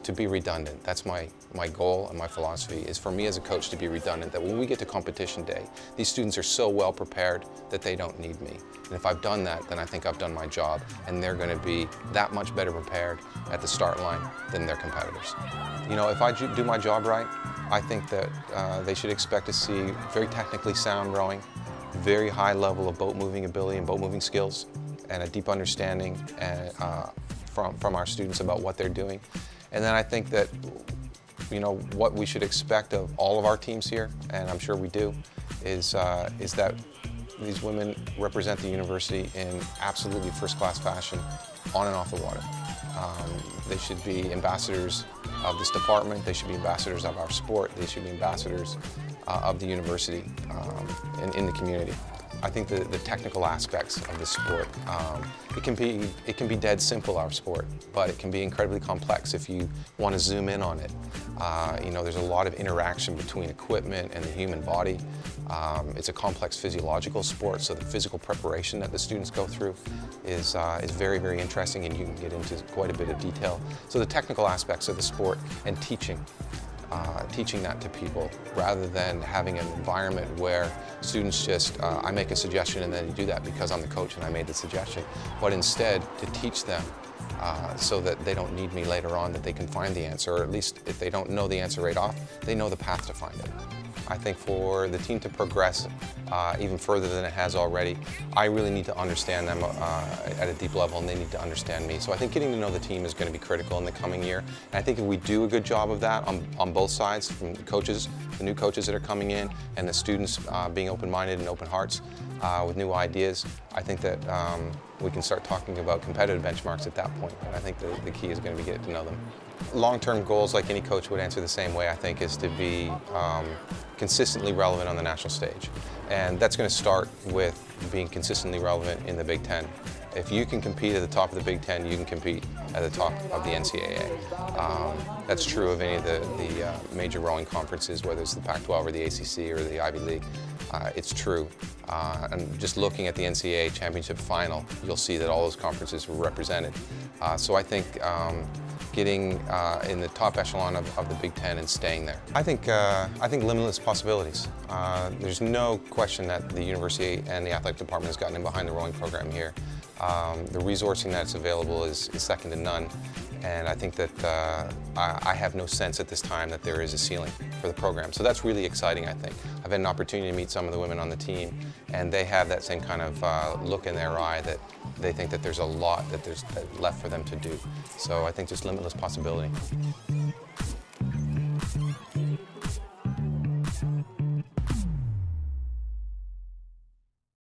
to be redundant. That's my goal and my philosophy, is for me as a coach to be redundant, that when we get to competition day, these students are so well prepared that they don't need me. And if I've done that, then I think I've done my job, and they're going to be that much better prepared at the start line than their competitors. You know, if I do my job right, I think that they should expect to see very technically sound rowing, very high level of boat moving ability and boat moving skills, and a deep understanding from our students about what they're doing. And then I think that, you know, what we should expect of all of our teams here, and I'm sure we do, is that these women represent the university in absolutely first-class fashion on and off the water. They should be ambassadors of this department, they should be ambassadors of our sport, they should be ambassadors of the university in the community. I think the technical aspects of the sport, it can be dead simple, our sport, but it can be incredibly complex if you want to zoom in on it. You know, there's a lot of interaction between equipment and the human body. It's a complex physiological sport, so the physical preparation that the students go through is very, very interesting, and you can get into quite a bit of detail. So the technical aspects of the sport and teaching that to people, rather than having an environment where students just, I make a suggestion and then you do that because I'm the coach and I made the suggestion, but instead to teach them so that they don't need me later on, that they can find the answer, or at least if they don't know the answer right off, they know the path to find it. I think for the team to progress even further than it has already, I really need to understand them at a deep level, and they need to understand me. So I think getting to know the team is going to be critical in the coming year. And I think if we do a good job of that on both sides, from the coaches, the new coaches that are coming in, and the students being open-minded and open hearts with new ideas, I think that we can start talking about competitive benchmarks at that point. And I think the key is going to be getting to know them. Long-term goals, like any coach would answer the same way, I think, is to be consistently relevant on the national stage. And that's going to start with being consistently relevant in the Big Ten. If you can compete at the top of the Big Ten, you can compete at the top of the NCAA. That's true of any of the major rowing conferences, whether it's the Pac-12 or the ACC or the Ivy League. It's true. And just looking at the NCAA championship final, you'll see that all those conferences were represented. So I think getting in the top echelon of the Big Ten and staying there. I think limitless possibilities. There's no question that the university and the athletic department has gotten in behind the rowing program here. The resourcing that's available is second to none, and I think that I have no sense at this time that there is a ceiling for the program. So that's really exciting, I think. I've had an opportunity to meet some of the women on the team, and they have that same kind of look in their eye that they think that there's a lot that there's left for them to do. So I think there's limitless possibility.